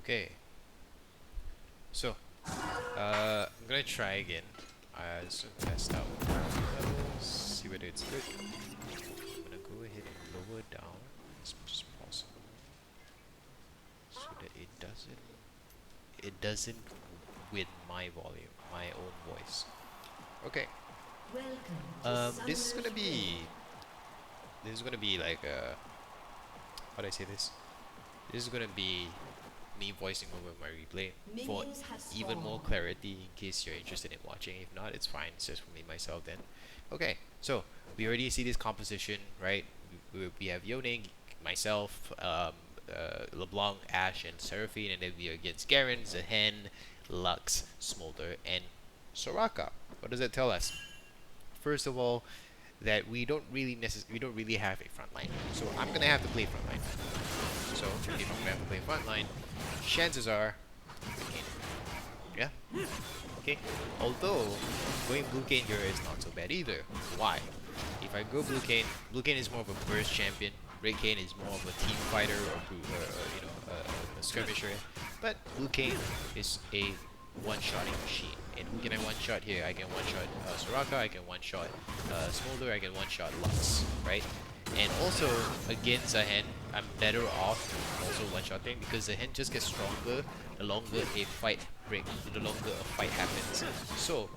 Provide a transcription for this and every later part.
Okay, so I'm gonna try again. Just to test out levels, see whether it's good. I'm gonna go ahead and lower down as much as possible so that it doesn't win my volume, my own voice. Okay. This is gonna be like how do I say this? This is gonna be me voicing over my replay for even more clarity in case you're interested in watching. If not, it's fine. It's just for me myself then. Okay, so we already see this composition, right? We have Yone, myself, LeBlanc, Ash, and Seraphine, and then we are against Garen, ZAAHEN, Lux, Smolder, and Soraka. What does that tell us? First of all, that we don't really have a front line. So I'm gonna have to play front line. So if I'm gonna have to play front line, chances are, yeah, okay. Although going blue Kayn here is not so bad either. Why? If I go blue Kayn is more of a burst champion. Red Kayn is more of a team fighter or a skirmisher. But blue Kayn is a one-shotting machine. And who can I one-shot here? I can one-shot Soraka, I can one-shot Smolder, I can one-shot Lux, right? And also, against ZAAHEN, I'm better off also one-shotting because ZAAHEN just gets stronger the longer a fight happens. So,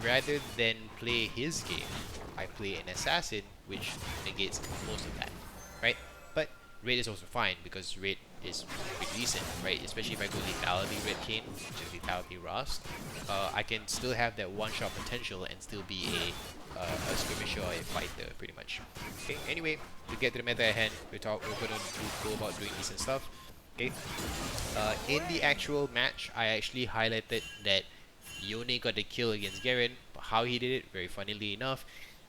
rather than play his game, I play an assassin which negates most of that, right? But Raid is also fine because Raid is pretty decent, right? Especially if I go lethality Red Kayn, which is lethality Rust, I can still have that one-shot potential and still be a skirmisher or a fighter, pretty much. Okay. Anyway, to get to the meta at hand, we're gonna go about doing decent stuff. Okay. In the actual match, I actually highlighted that Yone got the kill against Garen. But how he did it, very funnily enough,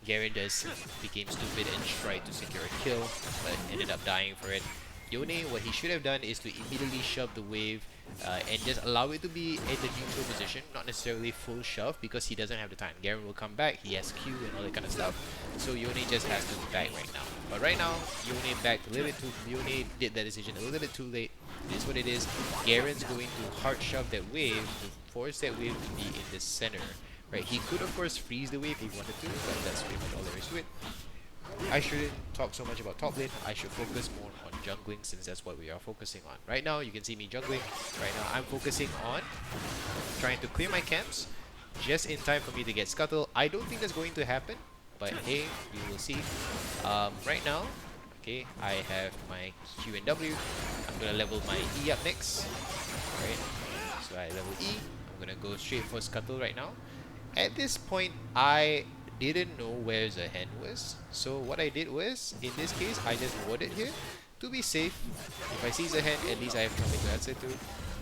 Garen just became stupid and tried to secure a kill, but ended up dying for it. Yone, what he should have done is to immediately shove the wave and just allow it to be in the neutral position, not necessarily full shove because he doesn't have the time. Garen will come back, he has Q and all that kind of stuff, so Yone just has to back right now. But right now, Yone backed a little bit too. Yone did that decision a little bit too late. It is what it is. Garen's going to hard shove that wave to force that wave to be in the center. Right? He could of course freeze the wave if he wanted to, but that's pretty much all there is to it. I shouldn't talk so much about top lane. I should focus more on jungling since that's what we are focusing on. Right now, you can see me jungling. Right now, I'm focusing on trying to clear my camps just in time for me to get Scuttle. I don't think that's going to happen, but hey, we will see. Right now, okay, I have my Q and W. I'm gonna level my E up next. Right, so I level E. I'm gonna go straight for Scuttle right now. At this point, I didn't know where ZAAHEN was, so what I did was, in this case, I just warded here to be safe. If I see ZAAHEN, at least I have something to answer to.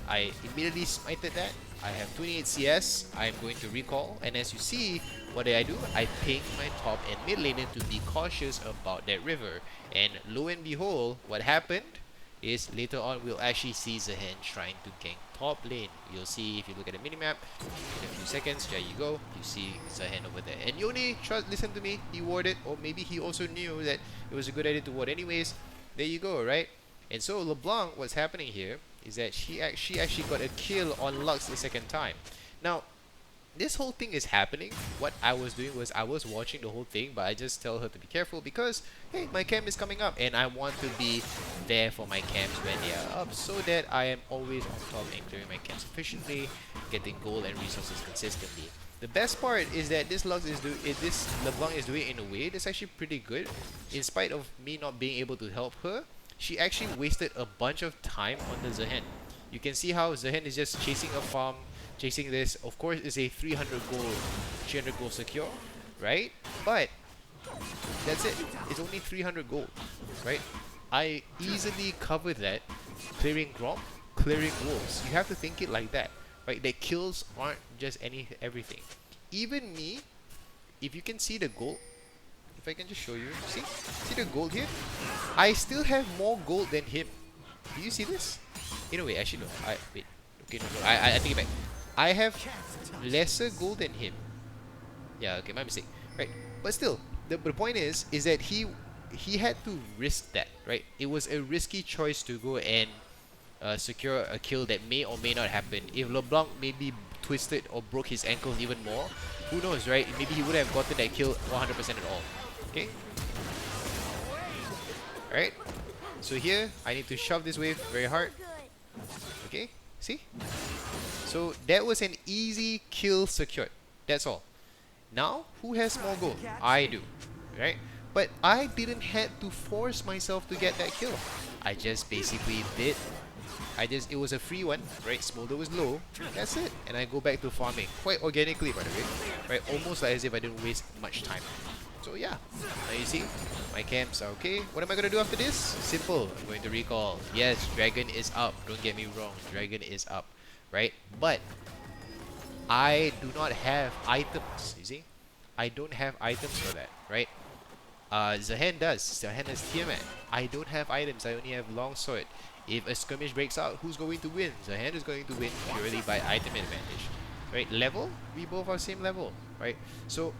I immediately smited that. I have 28 CS. I'm going to recall, and as you see, what did I do? I pinged my top and mid laner to be cautious about that river. And lo and behold, what happened is later on we'll actually see ZAAHEN trying to gank top lane. You'll see if you look at the minimap in a few seconds. There you go. You see ZAAHEN over there. And Yone, listen to me. He warded, or maybe he also knew that it was a good idea to ward anyways. There you go, right? And so LeBlanc, what's happening here is that she actually got a kill on Lux the second time. Now, this whole thing is happening. What I was doing was I was watching the whole thing, but I just tell her to be careful because, hey, my camp is coming up and I want to be there for my camps when they are up so that I am always on top and clearing my camps efficiently, getting gold and resources consistently. The best part is that this LeBlanc is doing it in a way that's actually pretty good. In spite of me not being able to help her, she actually wasted a bunch of time on the ZAAHEN. You can see how ZAAHEN is just chasing a farm, chasing this. Of course, it's a 300 gold secure, right? But that's it. It's only 300 gold, right? I easily covered that, clearing Gromp, clearing wolves. You have to think it like that, right? The kills aren't just everything. Even me, if you can see the gold, if I can just show you, see the gold here? I still have more gold than him. Do you see this? In a way, actually no. Wait. Okay, no. I take it back. I have lesser gold than him. Yeah, okay, my mistake. Right, but still, the point is that he had to risk that, right? It was a risky choice to go and secure a kill that may or may not happen. If LeBlanc maybe twisted or broke his ankles even more, who knows, right? Maybe he would have gotten that kill 100% at all. Okay. Alright. So here, I need to shove this wave very hard. Okay. See? So that was an easy kill secured. That's all. Now, who has more gold? I do. Right? But I didn't have to force myself to get that kill. I just basically did. It was a free one, right? Smolder was low. That's it. And I go back to farming. Quite organically, by the way. Right? Almost like as if I didn't waste much time. So yeah. Now you see, my camps are okay. What am I going to do after this? Simple. I'm going to recall. Yes, Dragon is up. Don't get me wrong. Dragon is up. Right? But I do not have items. You see? I don't have items for that. Right? ZAAHEN does. ZAAHEN has Tiamat. I don't have items. I only have longsword. If a skirmish breaks out, who's going to win? ZAAHEN is going to win purely by item advantage. Right? Level? We both are same level. Right? So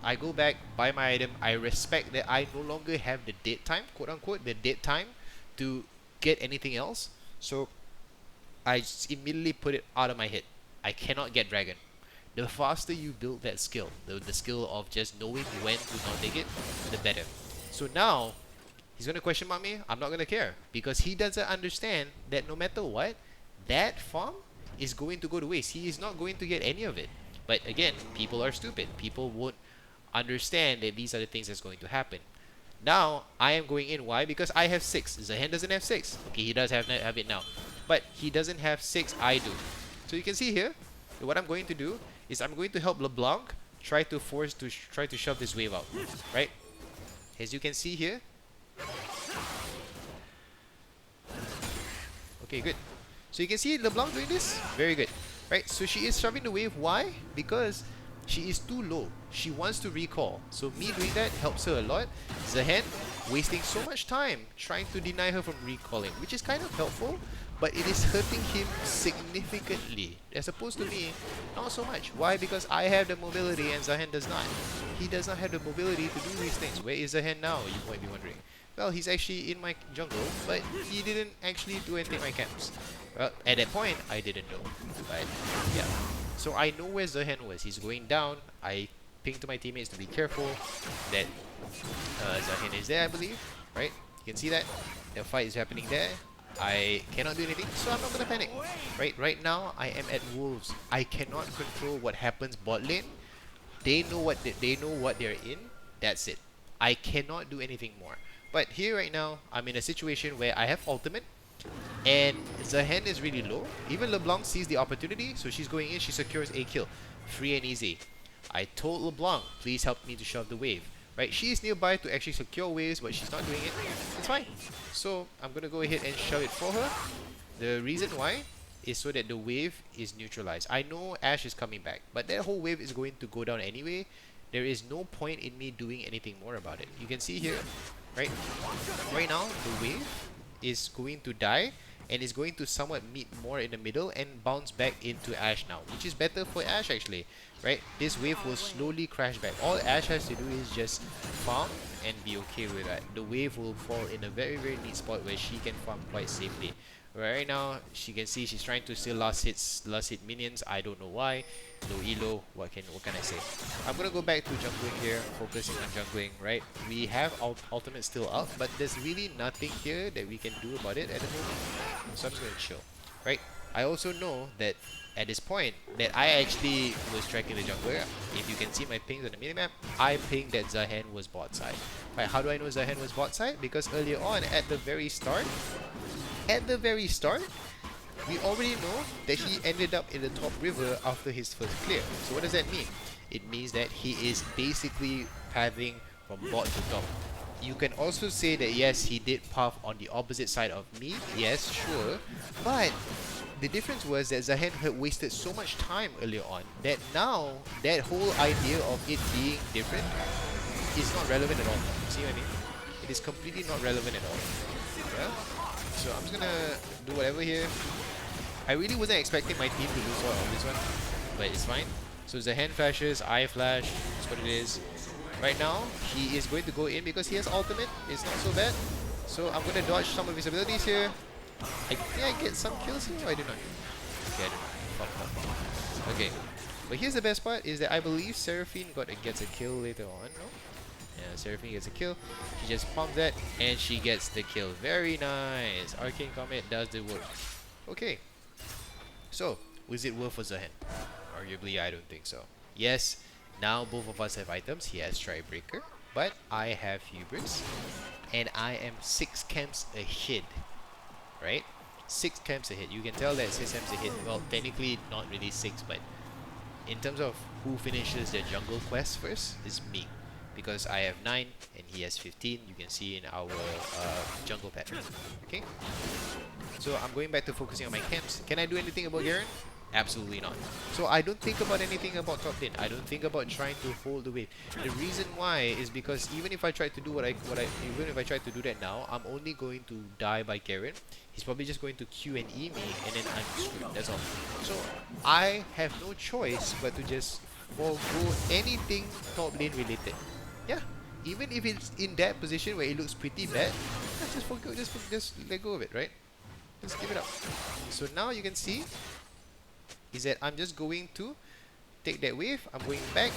I go back, buy my item. I respect that I no longer have the dead time, quote unquote, the dead time to get anything else. So I just immediately put it out of my head. I cannot get dragon. The faster you build that skill, the skill of just knowing when to not take it, the better. So now, he's going to question mark me. I'm not going to care. Because he doesn't understand that no matter what, that farm is going to go to waste. He is not going to get any of it. But again, people are stupid. People won't understand that these are the things that's going to happen. Now, I am going in. Why? Because I have 6. ZAAHEN doesn't have 6. Okay, he does have it now. But he doesn't have 6. I do. So you can see here, what I'm going to do is I'm going to help LeBlanc try to shove this wave out. Right? As you can see here. Okay, good. So you can see LeBlanc doing this. Very good. Right? So she is shoving the wave. Why? Because she is too low. She wants to recall. So me doing that helps her a lot. ZAAHEN wasting so much time trying to deny her from recalling, which is kind of helpful, but it is hurting him significantly. As opposed to me, not so much. Why? Because I have the mobility and ZAAHEN does not. He does not have the mobility to do these things. Where is ZAAHEN now? You might be wondering. Well, he's actually in my jungle, but he didn't actually do anything in my camps. Well, at that point, I didn't know. But yeah. So I know where ZAAHEN was. He's going down. I ping to my teammates to be careful that ZAAHEN is there, I believe. Right? You can see that. The fight is happening there. I cannot do anything, so I'm not gonna panic. Right now, I am at Wolves. I cannot control what happens bot lane. They know what they're in. That's it. I cannot do anything more. But here right now, I'm in a situation where I have ultimate, and ZAAHEN is really low. Even LeBlanc sees the opportunity, so she's going in. She secures a kill, free and easy. I told LeBlanc, please help me to shove the wave. Right, she is nearby to actually secure waves, but she's not doing it. It's fine. So I'm gonna go ahead and shove it for her. The reason why is so that the wave is neutralized. I know Ashe is coming back, but that whole wave is going to go down anyway. There is no point in me doing anything more about it. You can see here, right? Right now, the wave is going to die and is going to somewhat meet more in the middle and bounce back into Ashe now, which is better for Ashe actually. Right? This wave will slowly crash back. All Ashe has to do is just farm and be okay with that. The wave will fall in a very, very neat spot where she can farm quite safely. Right now, she can see she's trying to steal last hit minions. I don't know why. Low elo. What can I say? I'm gonna go back to jungling here, focusing on jungling. Right? We have ultimate still up, but there's really nothing here that we can do about it at the moment. So I'm just gonna chill. Right? I also know that at this point that I actually was tracking the jungler. If you can see my pings on the minimap, I pinged that ZAAHEN was bot side. Right, how do I know ZAAHEN was bot side? Because earlier on at the very start, we already know that he ended up in the top river after his first clear. So what does that mean? It means that he is basically pathing from bot to top. You can also say that yes, he did path on the opposite side of me. Yes, sure. But the difference was that ZAAHEN had wasted so much time earlier on that now that whole idea of it being different is not relevant at all. See what I mean? It is completely not relevant at all. Yeah? So I'm just gonna do whatever here. I really wasn't expecting my team to lose out on this one, but it's fine. So ZAAHEN flashes, I flash, that's what it is. Right now, he is going to go in because he has ultimate. It's not so bad. So I'm gonna dodge some of his abilities here. I think I get some kills here, or I do not. Okay, I don't know. Fuck, fuck. Okay, but here's the best part, is that I believe Seraphine gets a kill later on, no? Yeah, Seraphine gets a kill. She just pumps that, and she gets the kill. Very nice. Arcane Comet does the work. Okay, so was it worth for ZAAHEN? Arguably, I don't think so. Yes, now both of us have items. He has Strikebreaker, but I have Hubris, and I am 6 camps ahead, right? 6 camps ahead. You can tell that 6 camps ahead. Well, technically not really 6, but in terms of who finishes the jungle quest first, is me, because I have 9 and he has 15. You can see in our jungle pattern. Okay, so I'm going back to focusing on my camps. Can I do anything about Garen? Absolutely not. So I don't think about anything about top lane. I don't think about trying to hold the wave. The reason why is because even if I try to do even if I try to do that now, I'm only going to die by Garen. He's probably just going to Q and E me, and then I'm screwed. That's all. So I have no choice but to just forego anything top lane related. Yeah. Even if it's in that position where it looks pretty bad, just forgo, just let go of it, right? Just give it up. So now you can see is that I'm just going to take that wave. I'm going back.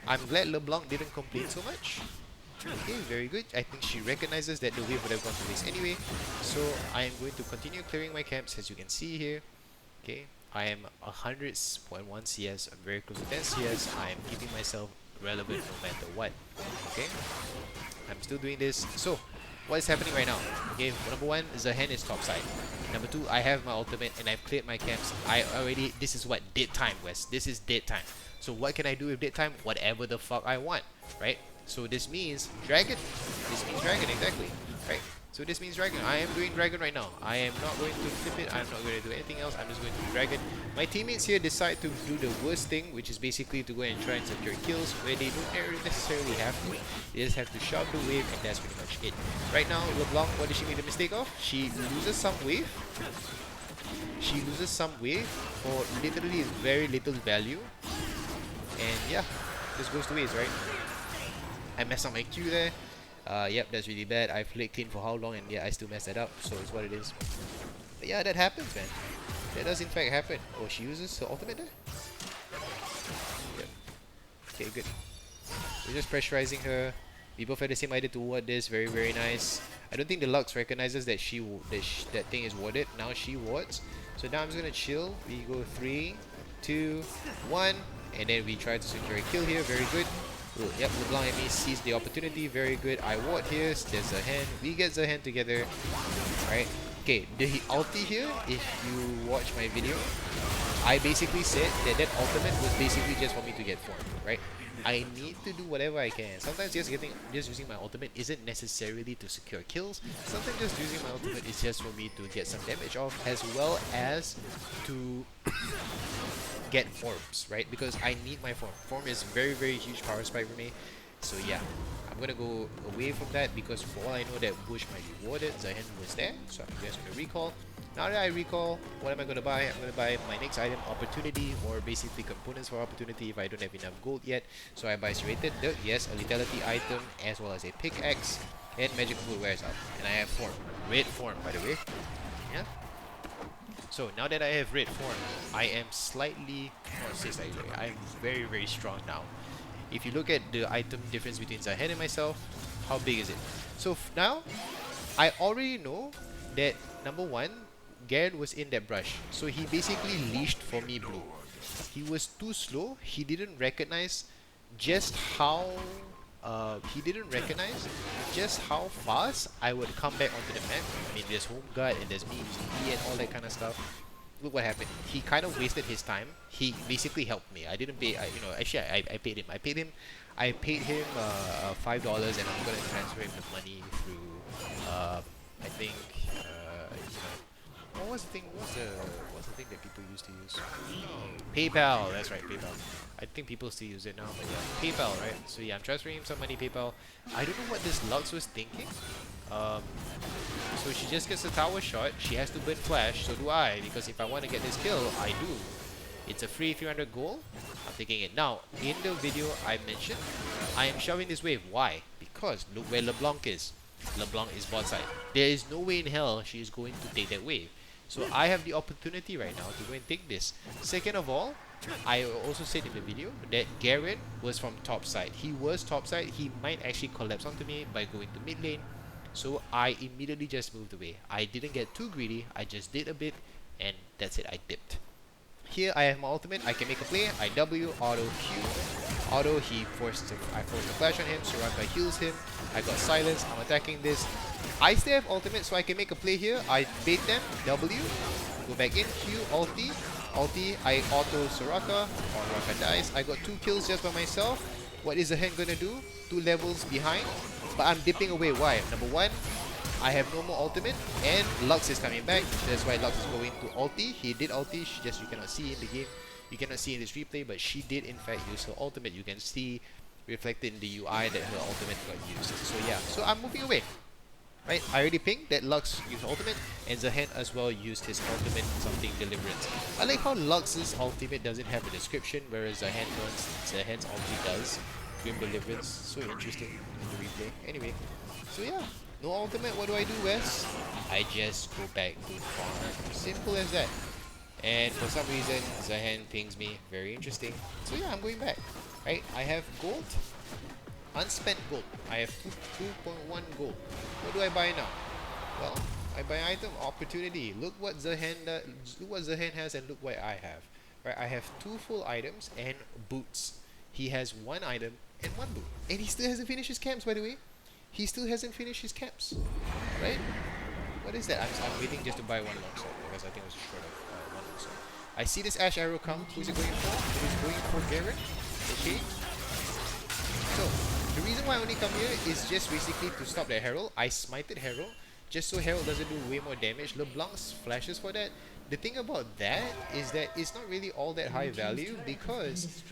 I'm glad LeBlanc didn't complain so much. Okay, very good. I think she recognizes that the wave would have gone to waste anyway. So I am going to continue clearing my camps, as you can see here. Okay, I am 100.1 CS. I'm very close to 10 CS. I am keeping myself relevant no matter what. Okay, I'm still doing this. So what is happening right now? Okay, number 1, ZAAHEN is topside. Number 2, I have my ultimate and I've cleared my camps. This is what? Dead time, Wes. This is dead time. So what can I do with dead time? Whatever the fuck I want, right? So this means dragon. This means dragon, exactly, right? So this means dragon. I am doing dragon right now. I am not going to flip it. I'm not going to do anything else. I'm just going to do dragon. My teammates here decide to do the worst thing, which is basically to go and try and secure kills where they don't necessarily have to. They just have to shove the wave, and that's pretty much it. Right now, LeBlanc, what did she make the mistake of? She loses some wave. She loses some wave for literally very little value. And yeah, this goes to waste, right? I messed up my Q there. Yep, that's really bad. I've played clean for how long, and yeah, I still messed that up, so it's what it is. But yeah, that happens, man. That does in fact happen. Oh, she uses her ultimate there? Yep. Okay, good. We're just pressurizing her. We both had the same idea to ward this. Very, very nice. I don't think the Lux recognizes that that thing is warded. Now she wards. So now I'm just gonna chill. We go 3, 2, 1, and then we try to secure a kill here. Very good. Ooh, yep, LeBlanc and me sees the opportunity. Very good. I ward here. There's ZAAHEN. We get ZAAHEN together. Alright. Okay, the ulti here, if you watch my video, I basically said that that ultimate was basically just for me to get form, right? I need to do whatever I can. Sometimes just using my ultimate isn't necessarily to secure kills. Sometimes just using my ultimate is just for me to get some damage off, as well as to get forms, right? Because I need my form. Form is very, very huge power spike for me. So yeah, I'm gonna go away from that because for all I know that Bush might be warded. ZAAHEN was there, so I'm just gonna recall. Now that I recall, what am I gonna buy? I'm gonna buy my next item, Opportunity, or basically components for Opportunity if I don't have enough gold yet. So I buy Serrated Dirt, yes, a Lethality item, as well as a pickaxe, and Magic Food wears out. And I have form. Red form, by the way. Yeah. So now that I have red form, I am slightly, I'm very, very strong now. If you look at the item difference between ZAAHEN and myself, how big is it? So now, I already know that number 1, Garen was in that brush. So he basically leashed for me blue. He was too slow. He didn't recognize just how fast I would come back onto the map. I mean, there's home guard and there's me using E and all that kind of stuff. Look what happened. He kind of wasted his time. He basically helped me. I didn't pay. Actually, I paid him. I paid him $5, and I'm gonna transfer him the money through. I think. What was the thing? What's the thing that people used to use? PayPal. That's right, PayPal. I think people still use it now, but yeah, PayPal, right? So yeah, I'm transferring him some money, PayPal. I don't know what this Lux was thinking. So she just gets a tower shot. She has to burn flash. So do I, because if I want to get this kill, I do. It's a free 300 gold. I'm taking it. Now, in the video I mentioned, I am shoving this wave. Why? Because look where LeBlanc is. LeBlanc is bot side. There is no way in hell she is going to take that wave. So I have the opportunity right now to go and take this. Second of all, I also said in the video that Garen was from top side. He was top side. He might actually collapse onto me by going to mid lane. So I immediately just moved away. I didn't get too greedy. I just did a bit, and that's it. I dipped. Here I have my ultimate. I can make a play. I W, auto Q, auto. I forced a flash on him. Soraka heals him. I got silence. I'm attacking this. I still have ultimate, so I can make a play here. I bait them. W, go back in. Q, ulti. I auto Soraka. Soraka dies. I got 2 kills just by myself. What is ZAAHEN gonna do? 2 levels behind. But I'm dipping away. Why? Number 1, I have no more ultimate, and Lux is coming back. That's why Lux is going to ulti. He did ulti. You cannot see in the game. You cannot see in this replay, but she did in fact use her ultimate. You can see reflected in the UI that her ultimate got used. So yeah, so I'm moving away. Right, I already pinged that Lux used ultimate, and ZAAHEN as well used his ultimate, something deliverance. I like how Lux's ultimate doesn't have a description, whereas ZAAHEN's ultimate does. Grim deliverance, so interesting in the replay. Anyway, so yeah, no ultimate. What do I do, Wes? I just go back to farm. Simple as that. And for some reason, ZAAHEN pings me. Very interesting. So yeah, I'm going back. Right, I have gold. Unspent gold. I have 2.1 gold. What do I buy now? Well, I buy item opportunity. Look what ZAAHEN has, and look what I have. Right, I have 2 full items and boots. He has 1 item and 1 boot, and he still hasn't finished his camps. By the way, he still hasn't finished his camps. Right? What is that? I'm waiting just to buy 1 longsword because I think it was short of 1 longsword. I see this Ash arrow come. Who's it going for? It is going for Garen. Okay. So the reason why I only come here is just basically to stop that Herald. I smited Herald just so Herald doesn't do way more damage. LeBlanc's flashes for that. The thing about that is that it's not really all that high value because,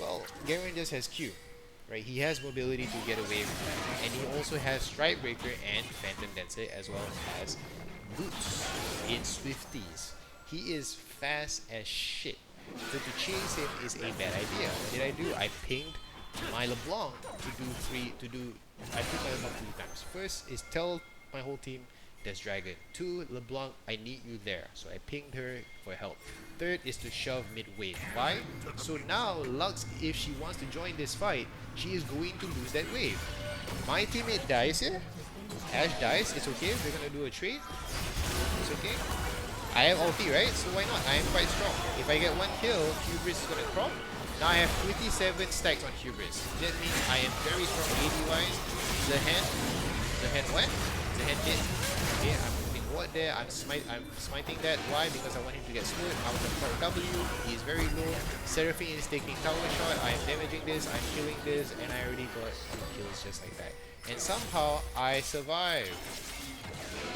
well, Garen just has Q. Right? He has mobility to get away from that. And he also has Strike Breaker and Phantom Dancer as well as boots in Swifties. He is fast as shit. So to chase him is a bad idea. What did I do? I pinged my LeBlanc I pinged my LeBlanc 2 times. First is tell my whole team there's Dragon. 2, LeBlanc, I need you there. So I pinged her for help. 3rd is to shove mid-wave. Why? So now Lux, if she wants to join this fight, she is going to lose that wave. My teammate dies here. Ash dies. It's okay. We're gonna do a trade. It's okay. I have ulti, right? So why not? I am quite strong. If I get 1 kill, Hubris is gonna crop. Now I have 27 stacks on Hubris. That means I am very strong AD-wise. ZAAHEN what? ZAAHEN did. Okay, I'm putting ward there. I'm smiting that. Why? Because I want him to get slowed. I want to proc W. He is very low. Seraphine is taking tower shot. I am damaging this. I'm killing this, and I already got 2 kills just like that. And somehow I survive.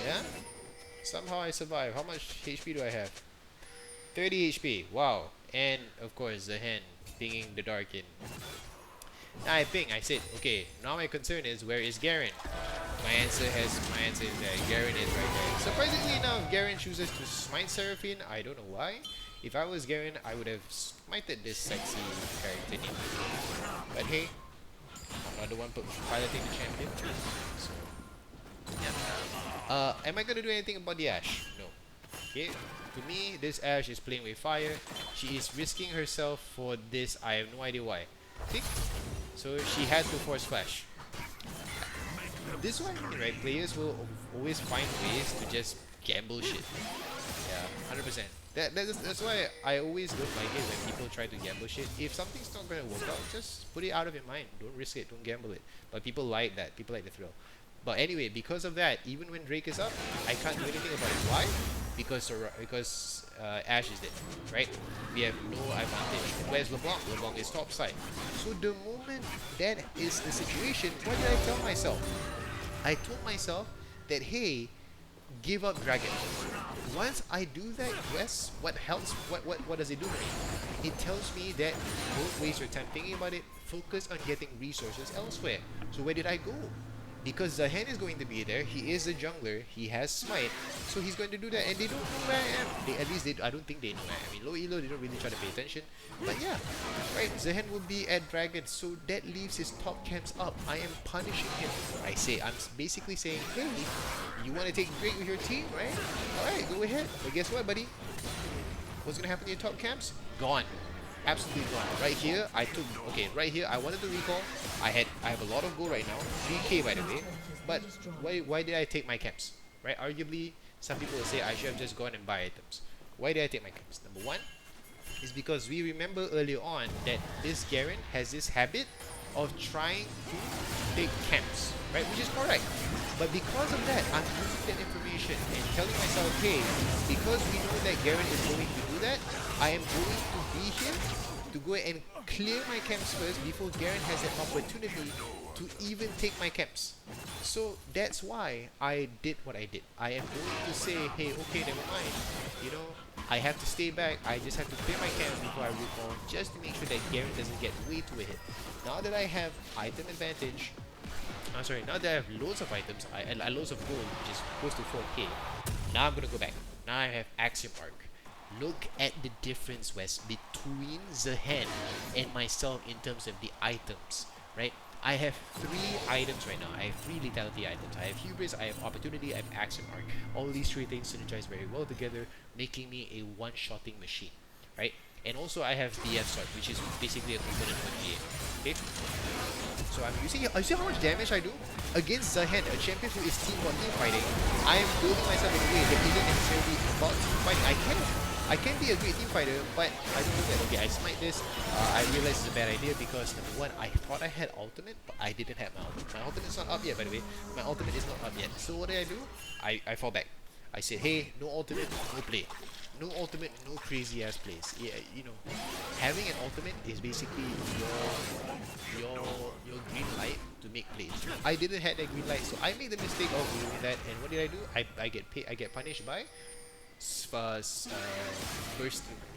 Yeah. Somehow I survive. How much HP do I have? 30 HP. Wow. And of course ZAAHEN pinging the Darkin. Now I said, okay, now my concern is where is Garen? My answer is that Garen is right there. Surprisingly enough, Garen chooses to smite Seraphine. I don't know why. If I was Garen, I would have smited this sexy character name. But hey, I'm not the one piloting the champion. So, yeah. Am I gonna do anything about the Ashe? No. Okay. To me, this Ashe is playing with fire. She is risking herself for this. I have no idea why. Okay. So she had to force flash. This one, right? Players will always find ways to just gamble shit. Yeah, 100%. That's why I always don't like it when people try to gamble shit. If something's not gonna work out, just put it out of your mind. Don't risk it. Don't gamble it. But people like that. People like the thrill. But anyway, because of that, even when Drake is up, I can't do anything about it. Why? Because Ashe is dead, right? We have no advantage. Where's LeBlanc? LeBlanc is top side. So the moment that is the situation, what did I tell myself? I told myself that, hey, give up Dragon. Once I do that, Wes, what does it do for me? It tells me that don't waste your time thinking about it. Focus on getting resources elsewhere. So where did I go? because Zahen is going to be there. He is a jungler. He has smite, so he's going to do that. And they don't know where I am. At least I don't think they know where I am. I mean, low elo, they don't really try to pay attention. But yeah, right. Zahen will be at Dragon, so that leaves his top camps up. I am punishing him. I'm basically saying, hey, you want to take a break with your team, right? All right, go ahead. But guess what, buddy? What's gonna happen to your top camps? Gone. Absolutely gone. Right here, right here, I wanted to recall. I have a lot of gold right now, 3k by the way. But why did I take my camps? Right? Arguably, some people will say I should have just gone and buy items. Why did I take my camps? Number one is because we remember earlier on that this Garen has this habit of trying to take camps, right? Which is correct. But because of that, I'm using that information and telling myself, hey, because we know that Garen is going to do that, I am going to be here to go and clear my camps first before Garen has an opportunity to even take my camps. So that's why I did what I did. I am going to say, hey, okay, never mind. You know, I have to stay back. I just have to clear my camps before I recall, just to make sure that Garen doesn't get way too ahead. Now that I have item advantage, now that I have loads of items, loads of gold, which is close to 4k, now I'm gonna go back. Now I have Axiom Arc. Look at the difference, Wes, between Zahen and myself in terms of the items, right? I have 3 items right now. I have 3 lethality items. I have Hubris, I have Opportunity, I have Axiom Arc. All these 3 things synergize very well together, making me a one-shotting machine, right? And also I have DF Sword, which is basically a component for GA. Okay? So I'm using it. You see how much damage I do? Against Zahen, a champion who is team fighting, I am building myself in a way that isn't necessarily about team fighting. I can be a great team fighter, but I don't do that. Okay, I smite this. I realized it's a bad idea because number one, I thought I had ultimate, but I didn't have my ultimate. My ultimate is not up yet, by the way. My ultimate is not up yet. So what did I do? I fall back. I said, hey, no ultimate, no play. No ultimate, no crazy ass plays. Yeah, you know, having an ultimate is basically your green light to make plays. I didn't have that green light, so I made the mistake of doing that. And what did I do? I get punished by first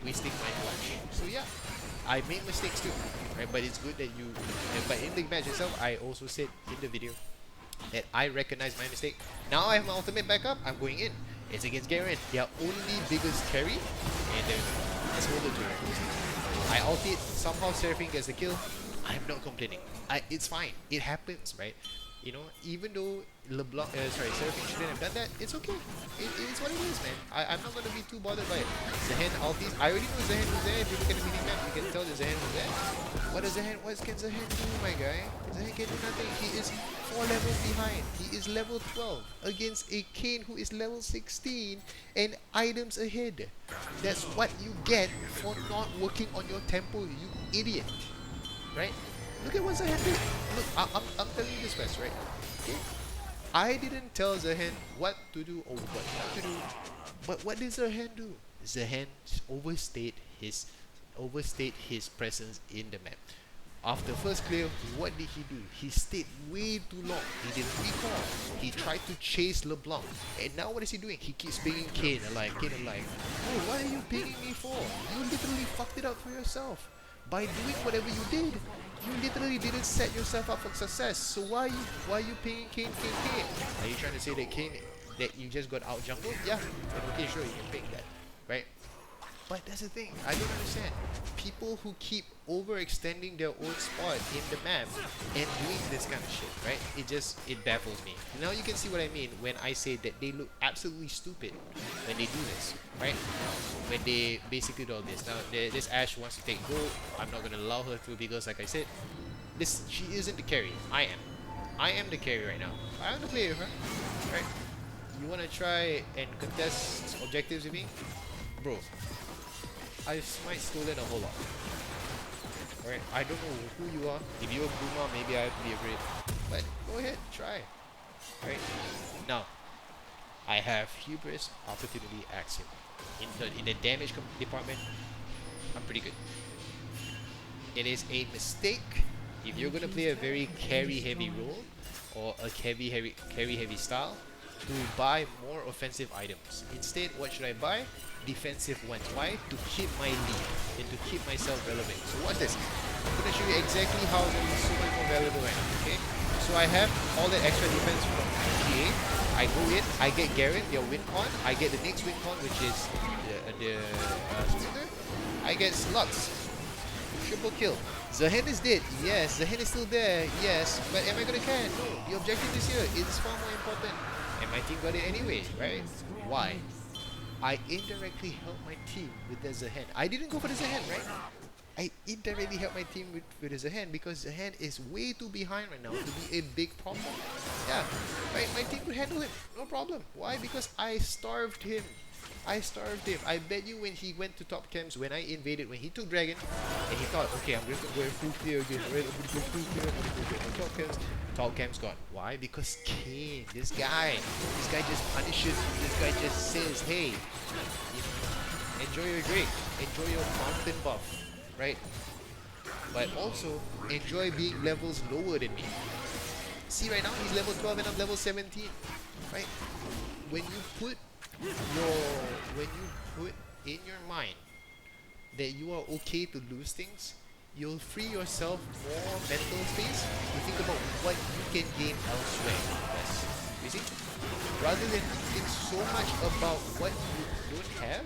wasting my clutch. So yeah, I made mistakes too, right? But it's good that you. But in the match itself, I also said in the video that I recognize my mistake. Now I have my ultimate back up. I'm going in. It's against Garen, their only biggest carry, and let's hold it to her. I ulted, somehow Seraphine gets the kill. I'm not complaining. It's fine. It happens, right? You know, even though Seraphine shouldn't have done that, it's okay. It's what it is, man. I'm not gonna be too bothered by it. Zahen ultis. I already know Zahen was there. If you look at the mini map, you can tell that Zahen was there. What can Zahen do, my guy? Zahen can do nothing. He is 4 levels behind. He is level 12 against a KAYN who is level 16 and items ahead. That's what you get for not working on your tempo, you idiot. Right? Look at what Zahen did. Look, I'm telling you this first, right? Okay? I didn't tell Zahen what to do or what not to do. But what did Zahen do? Zahen overstayed his presence in the map. After first clear, what did he do? He stayed way too long. He didn't recall. He tried to chase LeBlanc. And now what is he doing? He keeps pinging KAYN alive, KAYN alive. Oh, what are you pinging me for? You literally fucked it up for yourself. By doing whatever you did, you literally didn't set yourself up for success. So why are you pinging KAYN? Are you trying to say that KAYN, that you just got out jungled? Yeah, okay, sure, you can ping that, right? But that's the thing, I don't understand. People who keep overextending their own spot in the map and doing this kind of shit, right? It baffles me. Now you can see what I mean when I say that they look absolutely stupid when they do this, right? When they basically do all this. Now, this Ashe wants to take gold. I'm not going to allow her to because, like I said, she isn't the carry. I am. I am the carry right now. I am the player, huh? Right? You want to try and contest objectives with me? Bro, I might stolen a whole lot. Alright, I don't know who you are. If you're a Boomer, maybe I have to be afraid. But go ahead, try. Alright, now I have Hubris, Opportunity, Axiom. In the damage department, I'm pretty good. It is a mistake if you're gonna play a very carry heavy role or a carry heavy style to buy more offensive items. Instead, what should I buy? Defensive ones. Why? To keep my lead and to keep myself relevant. So watch this. I'm gonna show you exactly how I'm gonna be so much more valuable right now. Okay? So So I have all that extra defense from GA. I go in, I get Garen, their win con. I get the next win con, which is the Splinter. I get Lux. Triple kill. ZAAHEN is dead. Yes. ZAAHEN is still there. Yes. But am I gonna can? No. The objective is here. It's far more important. And my team got it anyway, right? Why? I indirectly helped my team with the ZAAHEN. I didn't go for the ZAAHEN, right? I indirectly helped my team with the ZAAHEN because ZAAHEN is way too behind right now to be a big problem. Yeah, right? My team could handle him, no problem. Why? Because I starved him. I starved him. I bet you when he went to top camps, when I invaded, when he took Dragon, and he thought, okay, I'm going to go full clear again, right? I'm going to go full clear, I'm going to go to top camps. Top camps gone. Why? Because KAYN, this guy just punishes you. This guy just says, hey, you know, enjoy your grade, enjoy your mountain buff, right? But also enjoy being levels lower than me. See, right now he's level 12 and I'm level 17, right? When you put in your mind that you are okay to lose things, you'll free yourself more mental space to think about what you can gain elsewhere. Yes. You see? Rather than think so much about what you don't have,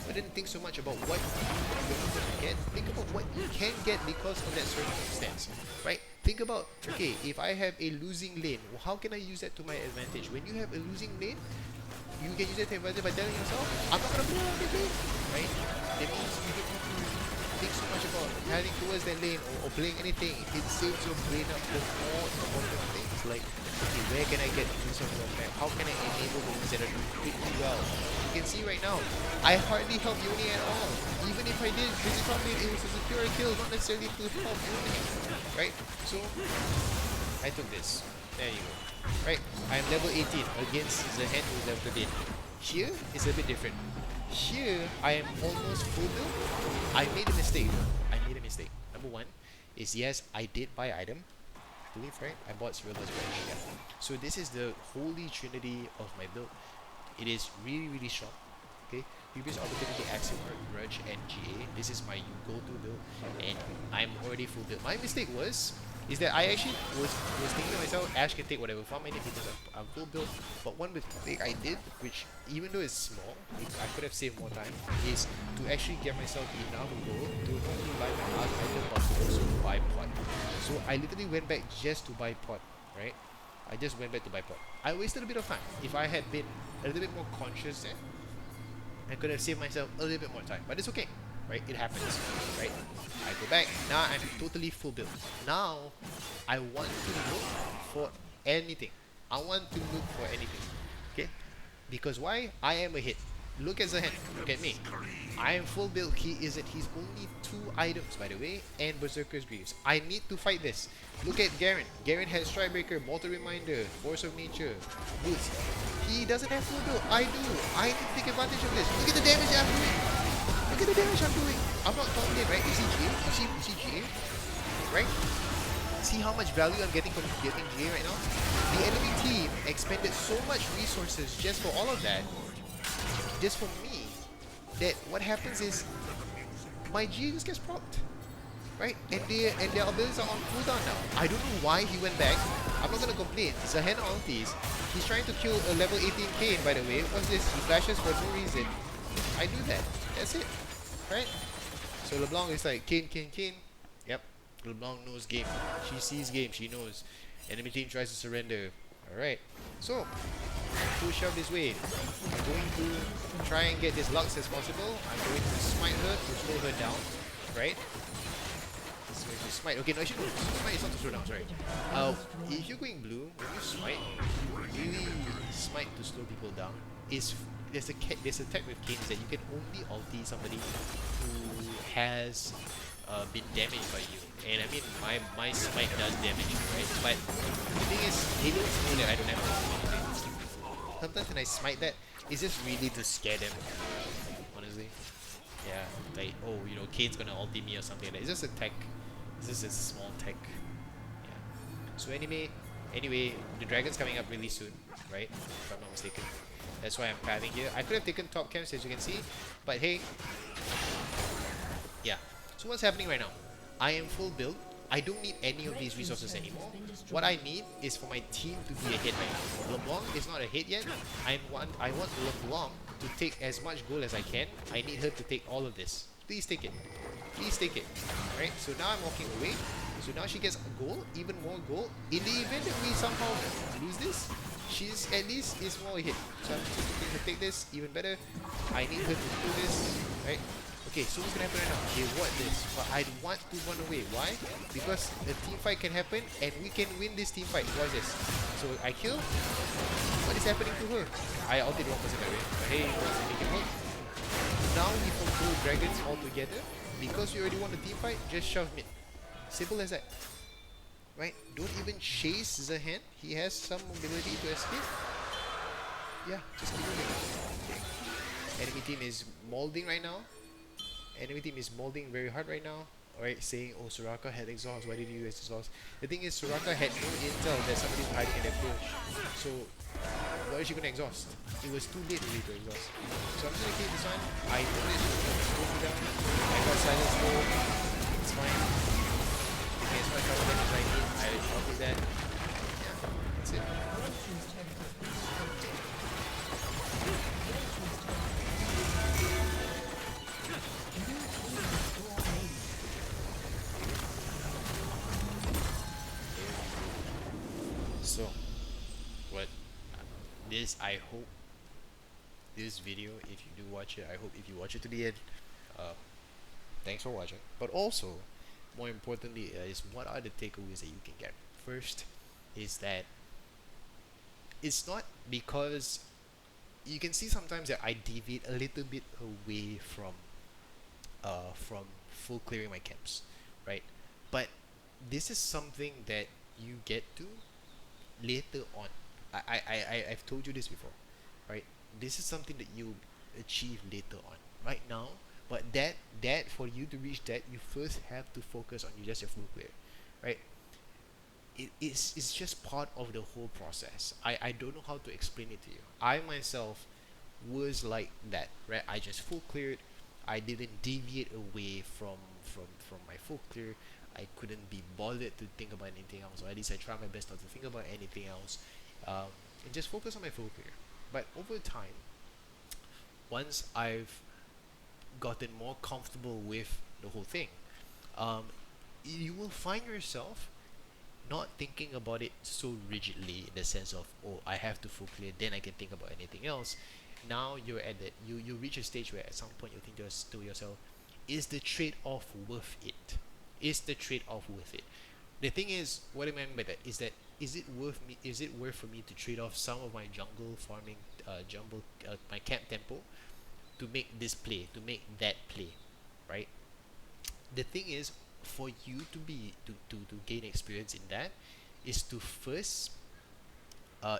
rather than think so much about what you're not going to get, think about what you can get because of that circumstance. Right? Think about, okay, if I have a losing lane, well, how can I use that to my advantage? When you have a losing lane, you can use it to advantage by telling yourself, I'm not going to play on the lane. Right? That means you don't have to think so much about heading towards that lane or playing anything. It saves your brain up for more important things like, okay, where can I get use of your map? How can I enable the things that are doing pretty well? You can see right now, I hardly help Yoni at all. Even if I did, this is probably it was a secure kill, not necessarily to help Yoni. Right? So I took this. There you go. Right? I'm level 18 against ZAAHEN who's level 13. Here is a bit different. Here I am almost full build. I made a mistake. Number one is, yes, I did buy item. I believe, right? I bought Cyrilla's Wrench. Yeah. So this is the holy trinity of my build. It is really, really strong. Okay? Previous opportunity, Axiom, Grudge, and GA. This is my go-to build, and I'm already full build. My mistake is that I actually was thinking to myself, Ash can take whatever farm I need because I'm full build. But one mistake I did, which even though it's small, I could have saved more time, is to actually get myself enough gold to not only buy my last item but also buy pot. So I literally went back just to buy pot, right? I just went back to buy pot. I wasted a bit of time. If I had been a little bit more conscious then, I could have saved myself a little bit more time. But it's okay, right? It happens, right? I go back. Now I'm totally full build. Now I want to look for anything. Okay? Because why? I am a hit. Look at ZAAHEN. Look at me. I am full build. He isn't. He's only 2 items, by the way, and Berserker's Greaves. I need to fight this. Look at Garen. Garen has Strikebreaker, Mortal Reminder, Force of Nature, Boots. He doesn't have full build. I do. I need to take advantage of this. Look at the damage I'm doing. Look at the damage I'm doing. I'm not top lane, right? You see GA? You see GA? Right? See how much value I'm getting from getting GA right now? The enemy team expended so much resources just for all of that, just for me, that what happens is my GA just gets propped. Right? And their abilities are on cooldown now. I don't know why he went back. I'm not gonna complain. ZAAHEN ultis. He's trying to kill a level 18 KAYN, by the way. What's this? He flashes for no reason. I do that. That's it. Right? So LeBlanc is like, KAYN. Yep. LeBlanc knows game. She sees game. She knows. Enemy team tries to surrender. Alright. So, push up this way. I'm going to try and get this Lux as possible. I'm going to smite her to slow her down. Right? So if you smite, okay, no, actually no, smite is not to slow down, sorry. If you're going blue, when you smite, really smite to slow people down, there's a tech with KAYN that you can only ulti somebody who has been damaged by you. And I mean, my smite does damage, right? But the thing is, they don't know that I don't have anything. Sometimes when I smite that, it's just really to scare them, honestly. Yeah, like, oh, you know, KAYN's gonna ulti me or something like that. It's just a tech. It's just a small tech. Yeah. So anyway, the dragon's coming up really soon, right? If I'm not mistaken. That's why I'm pathing here. I could have taken top camps, as you can see, but hey. Yeah. So what's happening right now? I am full build. I don't need any of these resources anymore. What I need is for my team to be ahead right now. LeBlanc is not ahead yet. I want LeBlanc to take as much gold as I can. I need her to take all of this. Please take it. Please take it. Alright, so now I'm walking away. So now she gets a goal, even more goal. In the event that we somehow lose this, she's at least is more ahead. So I'm just looking to take this even better. I need her to do this. Right? Okay, so what's gonna happen right now? They want this, but I want to run away. Why? Because a team fight can happen and we can win this team fight. Watch this. So I kill. What is happening to her? I ulted the wrong person that way. But hey, what's making work? Now we control dragons all together. Because we already won the team fight, just shove mid. Simple as that. Right? Don't even chase ZAAHEN. He has some ability to escape. Yeah, just keep moving. Okay. Enemy team is molding right now. Enemy team is molding very hard right now. Alright, saying, oh, Soraka had exhaust. Why did you use exhaust? The thing is, Soraka had no intel that somebody's hiding in that bush. So, why is she gonna exhaust? It was too late really to exhaust. So I'm just gonna keep this on. I know this is gonna slow me down. I got silence low. It's fine. Give me as much cover damage as I need. I'll do that. Yeah, that's it. So, what this, I hope this video, if you do watch it, I hope if you watch it to the end, uh, thanks for watching. But also, more importantly, is what are the takeaways that you can get? First, is that it's not because you can see sometimes that I deviate a little bit away from full clearing my camps, right? But this is something that you get to later on. I've told you this before, right? This is something that you achieve later on. Right now, but that for you to reach that, you first have to focus on just your full clear, right? It's just part of the whole process. I don't know how to explain it to you. I myself was like that, right? I just full cleared. I didn't deviate away from my full clear. I couldn't be bothered to think about anything else, or at least I try my best not to think about anything else, and just focus on my full clear. But over time, once I've gotten more comfortable with the whole thing, um, you will find yourself not thinking about it so rigidly in the sense of, oh, I have to full clear, then I can think about anything else. Now you're at that, you reach a stage where at some point you think to yourself, is the trade-off worth it? Is the trade-off worth it? The thing is, what I mean by that is that, is it worth for me to trade off some of my jungle farming, my camp tempo, to make this play, to make that play, right? The thing is, for you to gain experience in that, is to first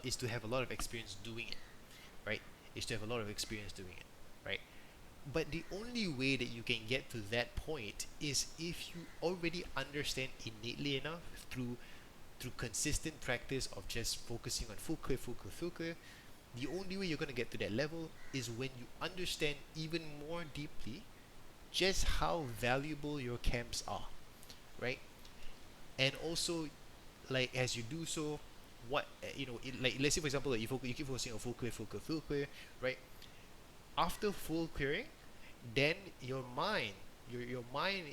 is to have a lot of experience doing it, right? Is to have a lot of experience doing it, right? But the only way that you can get to that point is if you already understand innately enough through consistent practice of just focusing on full clear, full clear, full clear. The only way you're going to get to that level is when you understand even more deeply just how valuable your camps are, right? And also, like, as you do so, what like, let's say for example, like, you keep focusing on full clear, full clear, full clear, right? After full clearing, then your mind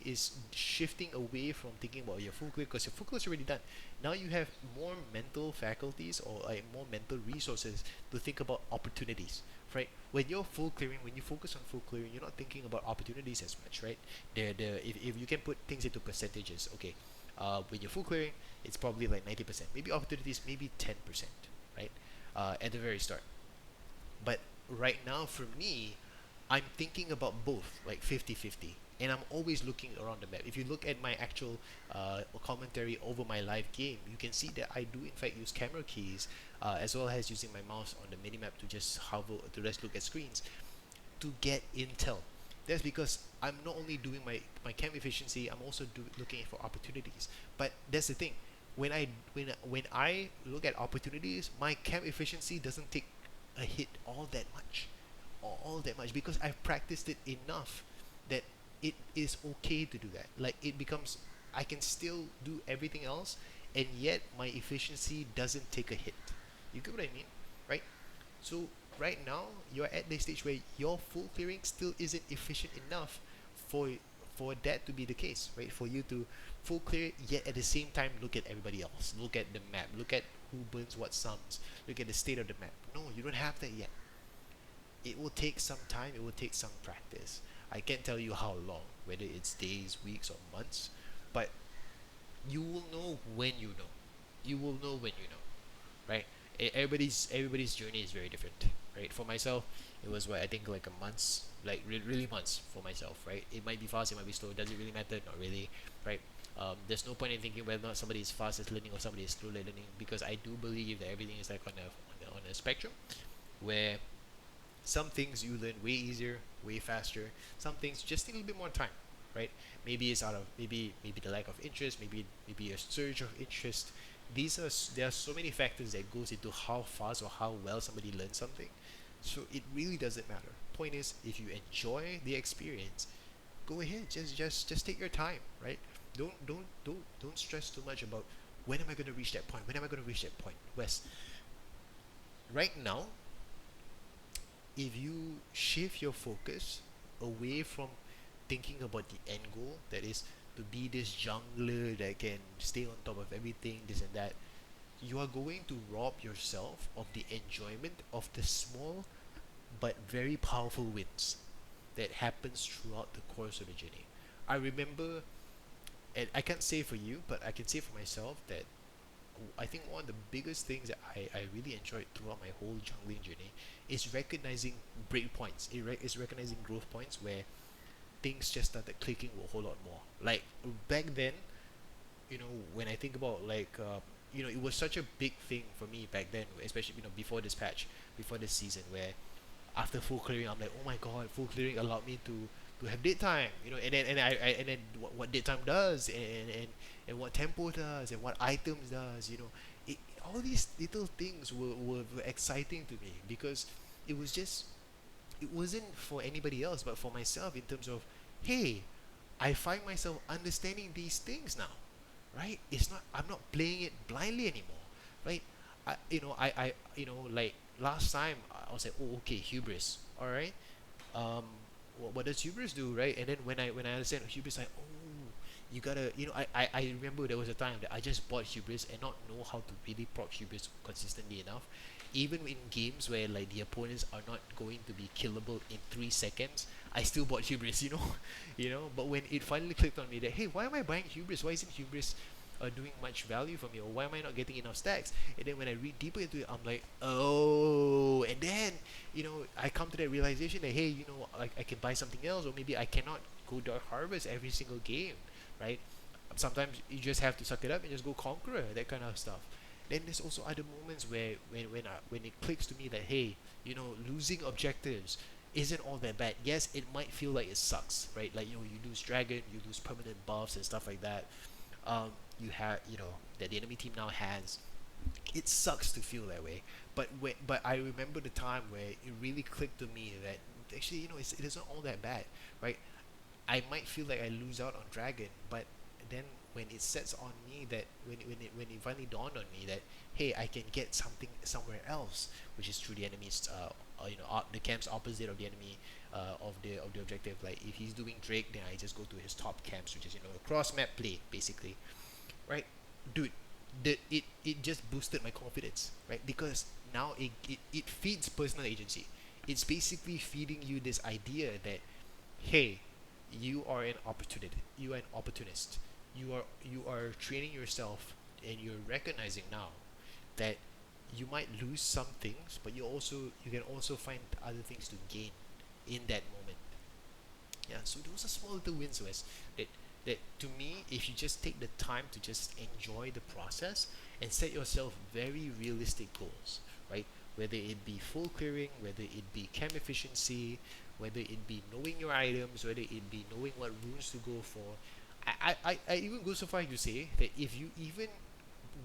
is shifting away from thinking about your full clear, because your full clear is already done. Now you have more mental faculties, or like more mental resources to think about opportunities, right? When you're full clearing, when you focus on full clearing, you're not thinking about opportunities as much, right? If you can put things into percentages, okay, when you're full clearing, it's probably like 90%, maybe opportunities, maybe 10%, right? At the very start. But right now for me, I'm thinking about both, like 50-50, and I'm always looking around the map. If you look at my actual commentary over my live game, you can see that I do in fact use camera keys, as well as using my mouse on the minimap to just hover, to just look at screens to get intel. That's because I'm not only doing my camp efficiency, I'm also looking for opportunities. But that's the thing, when I look at opportunities, my camp efficiency doesn't take a hit all that much, because I've practiced it enough that it is okay to do that. Like, it becomes I can still do everything else, and yet my efficiency doesn't take a hit. You get what I mean, right? So right now you're at the stage where your full clearing still isn't efficient enough for that to be the case, right? For you to full clear yet at the same time look at everybody else, look at the map, look at who burns what sums, look at the state of the map. No, you don't have that yet. It will take some time, it will take some practice. I can't tell you how long, whether it's days, weeks, or months, but you will know when you know. You will know when you know, right? Everybody's journey is very different, right? For myself, it was what I think like a months, like really months for myself, right? It might be fast, it might be slow. Does it really matter? Not really, right? There's no point in thinking whether or not somebody is fast at learning or somebody is slow at learning, because I do believe that everything is like on a spectrum where some things you learn way easier, way faster. Some things just need a little bit more time, right? Maybe it's out of maybe the lack of interest, maybe a surge of interest. There are so many factors that goes into how fast or how well somebody learns something. So it really doesn't matter. Point is, if you enjoy the experience, go ahead. Just take your time, right? Don't stress too much about when am I going to reach that point. When am I going to reach that point? Wes, right now, if you shift your focus away from thinking about the end goal, that is to be this jungler that can stay on top of everything, this and that, you are going to rob yourself of the enjoyment of the small but very powerful wins that happens throughout the course of the journey. I remember, and I can't say for you, but I can say for myself that I think one of the biggest things that I really enjoyed throughout my whole jungling journey is recognizing breakpoints. It's recognizing growth points where things just started clicking a whole lot more. Like back then, when I think about it was such a big thing for me back then, especially before this patch, before this season, where after full clearing, I'm like, oh my god, full clearing allowed me to have daytime, and then what daytime does, and what tempo does, and what items does, all these little things were exciting to me, because it was just it wasn't for anybody else but for myself, in terms of, hey, I find myself understanding these things now, right? I'm not playing it blindly anymore, right? Like last time I was like, oh, okay, hubris, all right. What does hubris do, right? And then when I understand hubris, like, oh, you gotta, I remember there was a time that I just bought hubris and not know how to really proc hubris consistently enough, even in games where like the opponents are not going to be killable in 3 seconds. I still bought hubris, but when it finally clicked on me that, hey, why am I buying hubris? Why isn't hubris doing much value for me, or why am I not getting enough stacks? And then when I read deeper into it, I'm like, oh. And then I come to that realization that, hey, like I can buy something else, or maybe I cannot go dark harvest every single game, right? Sometimes you just have to suck it up and just go conqueror, that kind of stuff. Then there's also other moments where when it clicks to me that, hey, losing objectives isn't all that bad. Yes, it might feel like it sucks, right? Like, you lose dragon, you lose permanent buffs and stuff like that. You have, that the enemy team now has. It sucks to feel that way, but I remember the time where it really clicked to me that actually, it isn't all that bad, right? I might feel like I lose out on dragon, but then when it sets on me that when it finally dawned on me that, hey, I can get something somewhere else, which is through the enemy's the camp's opposite of the enemy, of the objective. Like if he's doing Drake, then I just go to his top camps, which is a cross map play basically, right, dude? It just boosted my confidence, right? Because now it feeds personal agency. It's basically feeding you this idea that, hey, you are an opportunity. You are an opportunist. You are training yourself, and you're recognizing now that you might lose some things, but you can also find other things to gain in that moment. Yeah, so those are small little wins, Wes, that to me, if you just take the time to just enjoy the process and set yourself very realistic goals, right? Whether it be full clearing, whether it be chem efficiency, whether it be knowing your items, whether it be knowing what runes to go for. I even go so far to say that if you even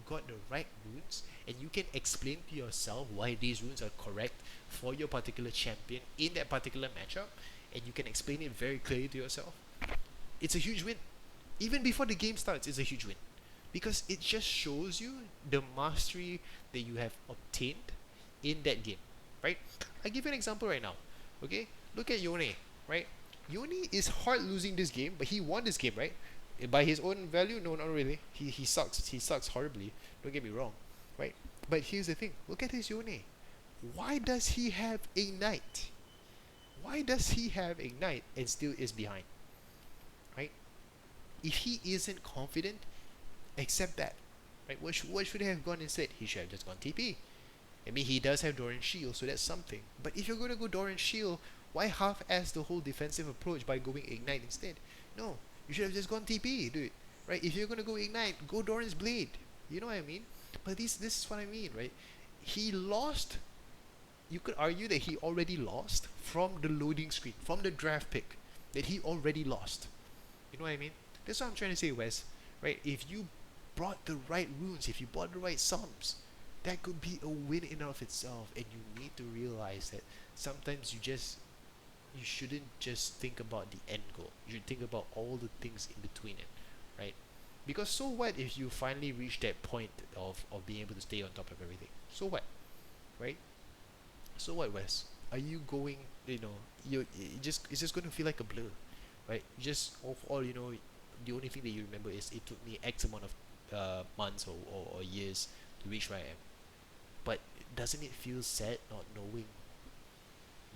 got the right runes and you can explain to yourself why these runes are correct for your particular champion in that particular matchup, and you can explain it very clearly to yourself, it's a huge win. Even before the game starts, it's a huge win. Because it just shows you the mastery that you have obtained in that game. Right? I give you an example right now. Okay? Look at Yone, right? Yone is hard losing this game, but he won this game, right? By his own value, no, not really. He sucks. He sucks horribly. Don't get me wrong, right? But here's the thing. Look at his Yone. Why does he have a knight? Why does he have a knight and still is behind? Right? If he isn't confident, accept that. Right? What should he have gone instead? He should have just gone TP. I mean, he does have Doran Shield, so that's something. But if you're going to go Doran Shield, why half-ass the whole defensive approach by going Ignite instead? No, you should have just gone TP, dude. Right? If you're going to go Ignite, go Doran's Blade. You know what I mean? But this is what I mean, right? He lost. You could argue that he already lost from the loading screen, from the draft pick, that he already lost. You know what I mean? That's what I'm trying to say, Wes. Right? If you brought the right runes, if you bought the right sums, that could be a win in and of itself. And you need to realize that sometimes you shouldn't just think about the end goal. You should think about all the things in between it, right? Because so what if you finally reach that point of being able to stay on top of everything? So what, right? So what, Wes? Are you going? It's just going to feel like a blur, right? Just of all the only thing that you remember is it took me X amount of months or years to reach where I am. But doesn't it feel sad not knowing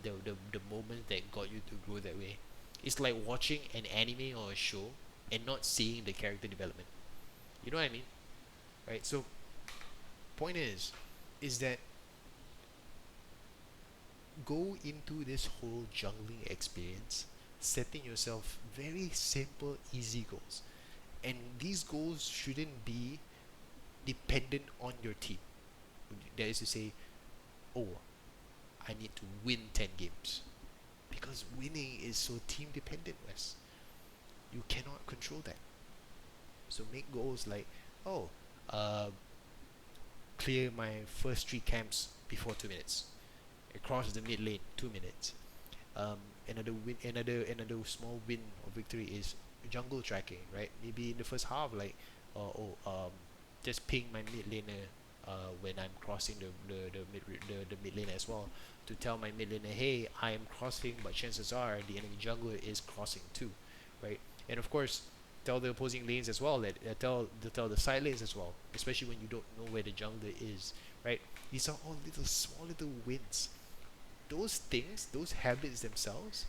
the moment that got you to grow that way? It's like watching an anime or a show and not seeing the character development. You know what I mean? Right? So point is that go into this whole jungling experience setting yourself very simple, easy goals. And these goals shouldn't be dependent on your team. That is to say, oh, I need to win 10 games. Because winning is so team dependent, Wes. You cannot control that. So make goals like, oh, clear my first 3 camps before 2 minutes. Across the mid lane, 2 minutes. Another small win or victory is jungle tracking, right? Maybe in the first half, like, just ping my mid laner when I'm crossing the mid lane as well, to tell my mid laner, hey, I am crossing, but chances are the enemy jungler is crossing too, right? And of course, tell the opposing lanes as well, that tell the side lanes as well, especially when you don't know where the jungler is, right? These are all little small little wins. Those things, those habits themselves,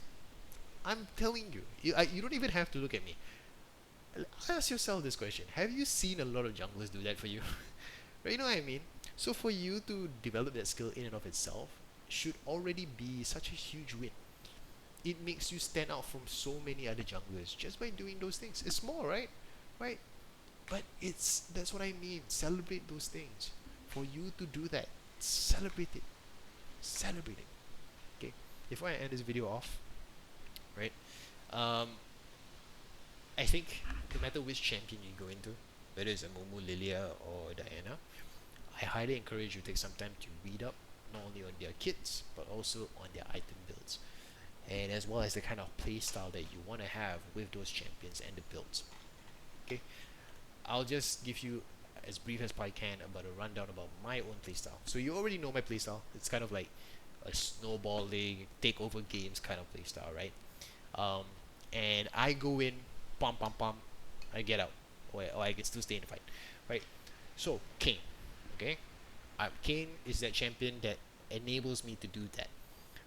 I'm telling you, you don't even have to look at me. Ask yourself this question: have you seen a lot of junglers do that for you? Right? You know what I mean? So for you to develop that skill in and of itself should already be such a huge win. It makes you stand out from so many other junglers just by doing those things. It's small, right? Right? But that's what I mean. Celebrate those things. For you to do that, celebrate it. Celebrate it. Okay. Before I end this video off, right? I think no matter which champion you go into, whether it's a Momo, Lilia, or Diana, I highly encourage you to take some time to read up not only on their kits but also on their item builds, and as well as the kind of playstyle that you want to have with those champions and the builds. Okay, I'll just give you as brief as I can about a rundown about my own playstyle. So you already know my playstyle. It's kind of like a snowballing, take over games kind of playstyle, right? And I go in, pump, pump, pump, I get out, or I can still stay in the fight, right? So KAYN, okay, KAYN is that champion that enables me to do that,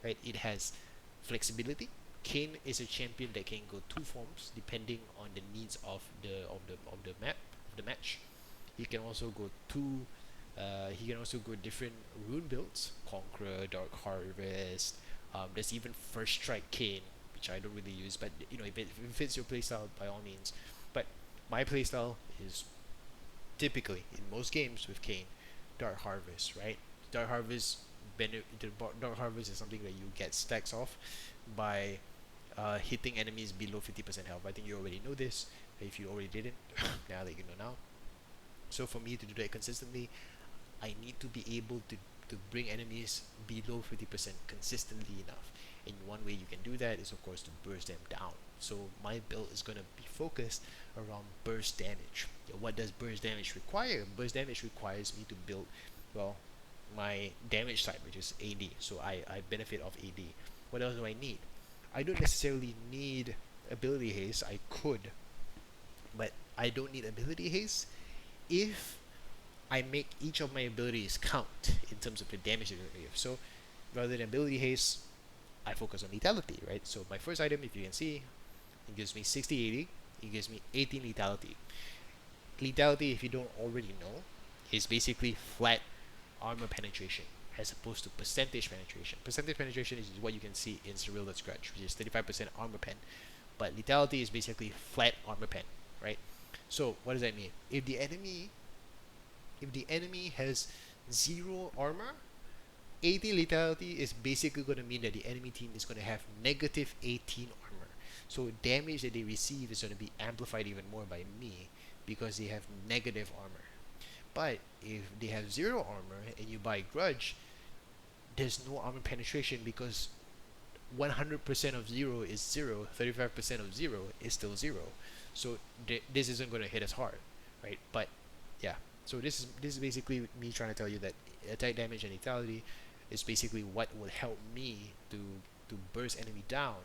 right? It has flexibility. KAYN is a champion that can go 2 forms depending on the needs of the match. He can also go he can also go different rune builds: Conqueror, Dark Harvest. There's even First Strike KAYN, which I don't really use, but if it fits your playstyle, by all means. But my playstyle is typically in most games with KAYN, Dark Harvest, right? Dark Harvest Dark Harvest is something that you get stacks off by hitting enemies below 50% health. I think you already know this. If you already didn't, now that you know now. So for me to do that consistently, I need to be able to bring enemies below 50% consistently enough. And one way you can do that is, of course, to burst them down. So my build is going to be focused around burst damage. What does burst damage require? Burst damage requires me to build, well, my damage type, which is AD. So I benefit off AD. What else do I need? I don't necessarily need ability haste. I could, but I don't need ability haste if I make each of my abilities count in terms of the damage they're going to give. So rather than ability haste, I focus on lethality, right? So my first item, if you can see, it gives me 60-80. It gives me 18 lethality. Lethality, if you don't already know, is basically flat armor penetration as opposed to percentage penetration. Percentage penetration is what you can see in Cyril's Grudge, which is 35% armor pen. But lethality is basically flat armor pen, right? So what does that mean? If the enemy has 0 armor, 18 lethality is basically going to mean that the enemy team is going to have negative 18 armor. So damage that they receive is going to be amplified even more by me because they have negative armor. But if they have 0 armor and you buy Grudge, there's no armor penetration because 100% of 0 is 0, 35% of 0 is still 0. So this isn't going to hit as hard, right? But yeah, so this is basically me trying to tell you that attack damage and lethality is basically what will help me to burst enemy down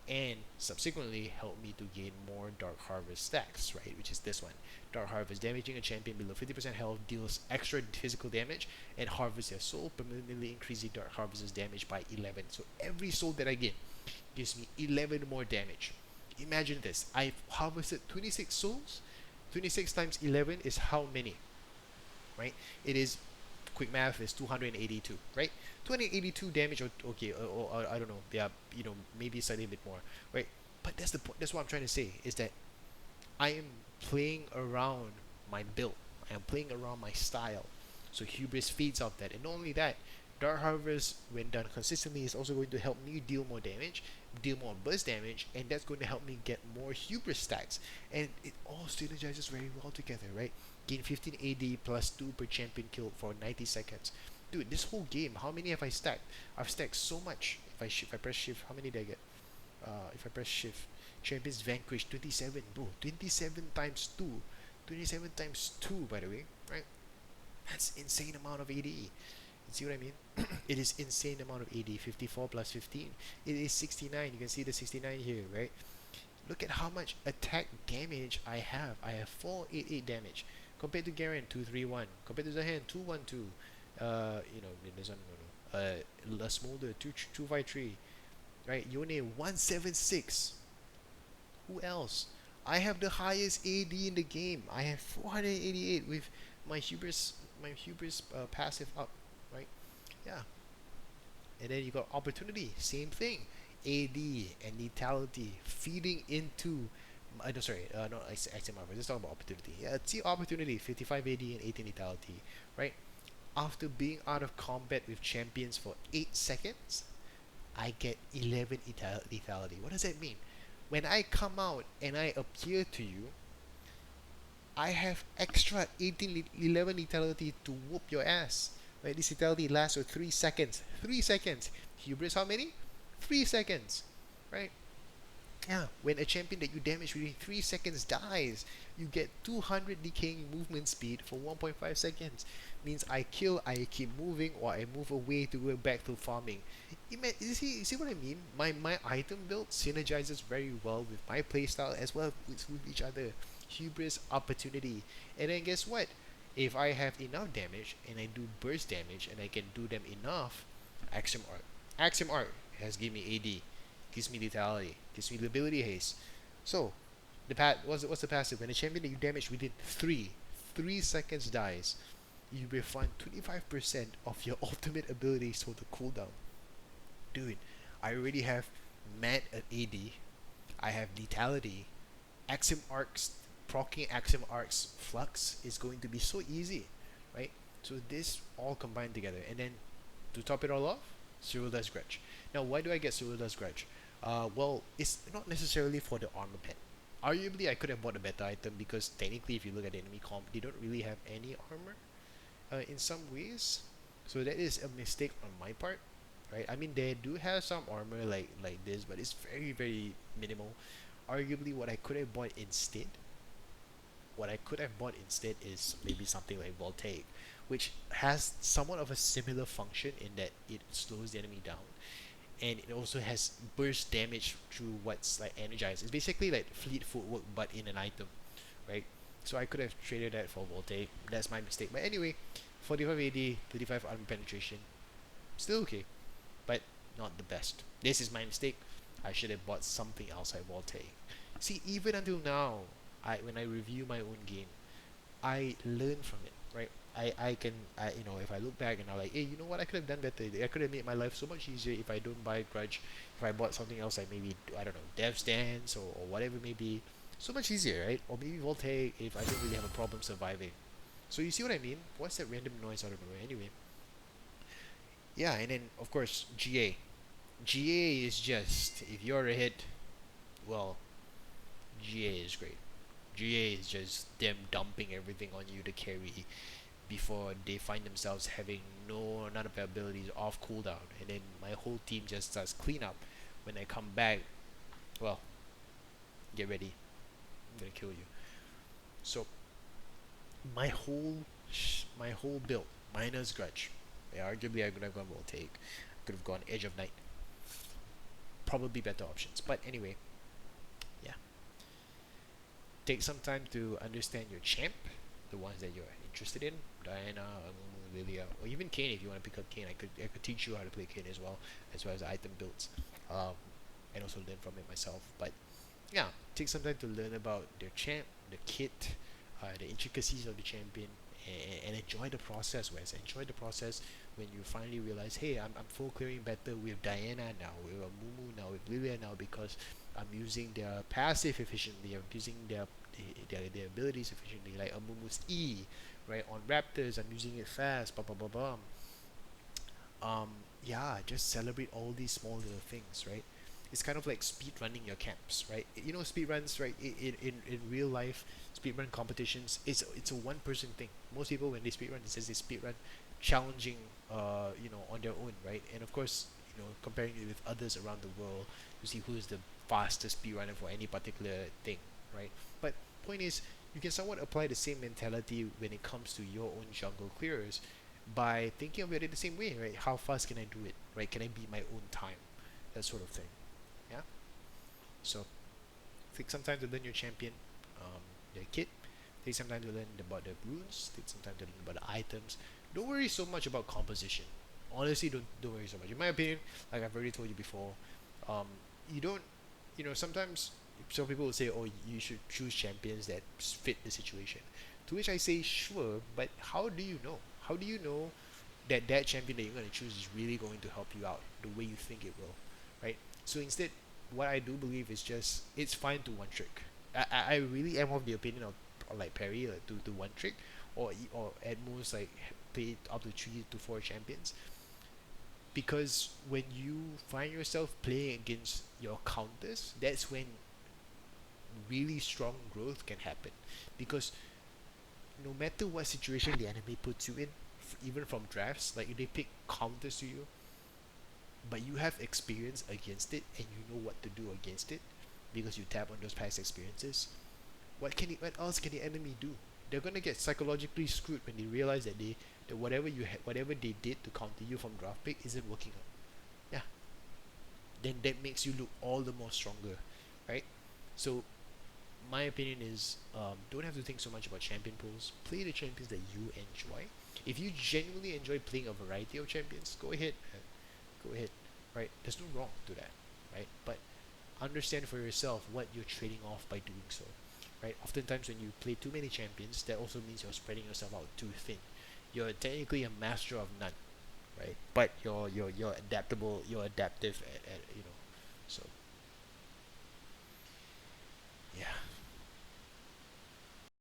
and subsequently help me to gain more Dark Harvest stacks, right? Which is this one. Dark Harvest, damaging a champion below 50% health deals extra physical damage and harvests their soul, permanently increasing Dark Harvest's damage by 11. So every soul that I get gives me 11 more damage. Imagine this, I've harvested 26 souls. 26 times 11 is how many, right? It is, quick math is 282, right? 282 damage, or okay, or I don't know, yeah, you know, maybe slightly a bit more, right? But that's the point. That's what I'm trying to say, is that I am playing around my build. I am playing around my style. So hubris feeds off that, and not only that, Dark Harvest, when done consistently, is also going to help me deal more damage, deal more burst damage, and that's going to help me get more hubris stacks. And it all synergizes very well together, right? Gain 15 AD plus 2 per champion killed for 90 seconds. Dude, this whole game, how many have I stacked? I've stacked so much. If I press shift, how many did I get? If I press shift, champions vanquished 27, bro. 27 times 2. 27 times 2, by the way, right? That's insane amount of AD. You see what I mean? It is insane amount of AD. 54 plus 15. It is 69. You can see the 69 here, right? Look at how much attack damage I have. I have 488 damage compared to Garen 231. Compared to ZAAHEN 212. You know, there's no. Smolder 253. Right? Yone 176. Who else? I have the highest AD in the game. I have 488 with my hubris passive up, right? Yeah. And then you got opportunity, same thing. AD and lethality feeding into no, sorry, not XMR. Let's talk about opportunity. Yeah, see opportunity, 55 AD and 18 lethality, right? After being out of combat with champions for 8 seconds, I get 11 lethality. What does that mean? When I come out and I appear to you, I have extra 11 lethality to whoop your ass. Right? This lethality lasts for 3 seconds. 3 seconds. Hubris how many? 3 seconds. Right? Yeah, when a champion that you damage within 3 seconds dies, you get 200 decaying movement speed for 1.5 seconds. Means I kill, I keep moving, or I move away to go back to farming. You see what I mean? My item build synergizes very well with my playstyle as well as with each other. Hubris, opportunity. And then guess what? If I have enough damage and I do burst damage and I can do them enough, Axiom Arc. Axiom Arc has given me AD, gives me lethality, gives me ability haste. So what's the passive? When a champion that you damage within 3 seconds dies, you refund 25% of your ultimate abilities for the cooldown. Dude, I already have Mad at AD, I have lethality, Axiom Arcs, proccing Axiom Arcs Flux is going to be so easy, right? So this all combined together, and then to top it all off, Cyril's Grudge. Now, why do I get Cyril's Grudge? Well, it's not necessarily for the armor pen. Arguably, I could have bought a better item because technically, if you look at the enemy comp, they don't really have any armor in some ways. So that is a mistake on my part. right? I mean, they do have some armor like this, but it's very very minimal. Arguably, what I could have bought instead is maybe something like Voltaic, which has somewhat of a similar function in that it slows the enemy down, and it also has burst damage through what's like energized. It's basically like fleet footwork but in an item, right? So I could have traded that for Voltaic. That's my mistake. But anyway, 45 AD, 35 armor penetration, still okay, but not the best. This is my mistake. I should have bought something else like Voltaic. See, even until now, when I review my own game, I learn from it, right? I can, if I look back and I'm like, hey, you know what, I could have done better. I could have made my life so much easier if I don't buy Grudge, if I bought something else like maybe, I don't know, Dev's Dance or whatever it may be. So much easier, right? Or maybe Voltaic if I don't really have a problem surviving. So you see what I mean? What's that random noise out of nowhere? Anyway, yeah, and then of course GA. GA is just, if you're a hit, well, GA is great. GA is just them dumping everything on you to carry before they find themselves having none of their abilities off cooldown, and then my whole team just starts cleanup. When I come back, well, get ready, I'm gonna kill you. So my whole build minus Grudge. Yeah, arguably I could have gone Voltaic, could have gone Edge of Night, probably better options. But anyway, yeah, take some time to understand your champ, the ones that you're interested in. Diana, Amumu, Lilia, or even KAYN if you want to pick up KAYN. I could teach you how to play KAYN as well as item builds, and also learn from it myself. But yeah, take some time to learn about their champ, the kit, the intricacies of the champion, and enjoy the process. Wes, enjoy the process when you finally realize, hey, I'm full clearing better with Diana now, with Amumu now, with Lilia now, because I'm using their passive efficiently. I'm using their abilities efficiently, like Amumu's E, right? On Raptors, I'm using it fast. Blah blah blah blah. Yeah, just celebrate all these small little things, right? It's kind of like speed running your camps, right? You know, speed runs, right? In real life, speed run competitions, it's a one person thing. Most people when they speed run, it says they speed run challenging, on their own, right? And of course, comparing it with others around the world to see who is the fastest speedrunner for any particular thing, right? But point is, you can somewhat apply the same mentality when it comes to your own jungle clearers by thinking of it the same way, right? How fast can I do it, right? Can I beat my own time? That sort of thing, yeah? So, take some time to learn your champion, their kit. Take some time to learn about the runes. Take some time to learn about the items. Don't worry so much about composition. Honestly, don't worry so much. In my opinion, like I've already told you before, um, you don't, sometimes some people will say, oh, you should choose champions that fit the situation. To which I say, sure, but how do you know? How do you know that champion that you're going to choose is really going to help you out the way you think it will, right? So instead, what I do believe is just it's fine to one trick. I really am of the opinion of like Perry, like to one trick, or at most like play up to 3 to 4 champions, because when you find yourself playing against your counters, that's when really strong growth can happen, because no matter what situation the enemy puts you in, even from drafts, like if they pick counters to you but you have experience against it and you know what to do against it because you tap on those past experiences, what else can the enemy do? They're gonna get psychologically screwed when they realize that whatever they did to counter you from draft pick isn't working out. Yeah, then that makes you look all the more stronger, right? So my opinion is, don't have to think so much about champion pools. Play the champions that you enjoy. If you genuinely enjoy playing a variety of champions, go ahead, man. Go ahead, right? There's no wrong to that, right? But understand for yourself what you're trading off by doing so, right? Oftentimes when you play too many champions, that also means you're spreading yourself out too thin. You're technically a master of none, right? But you're adaptable, you're adaptive, so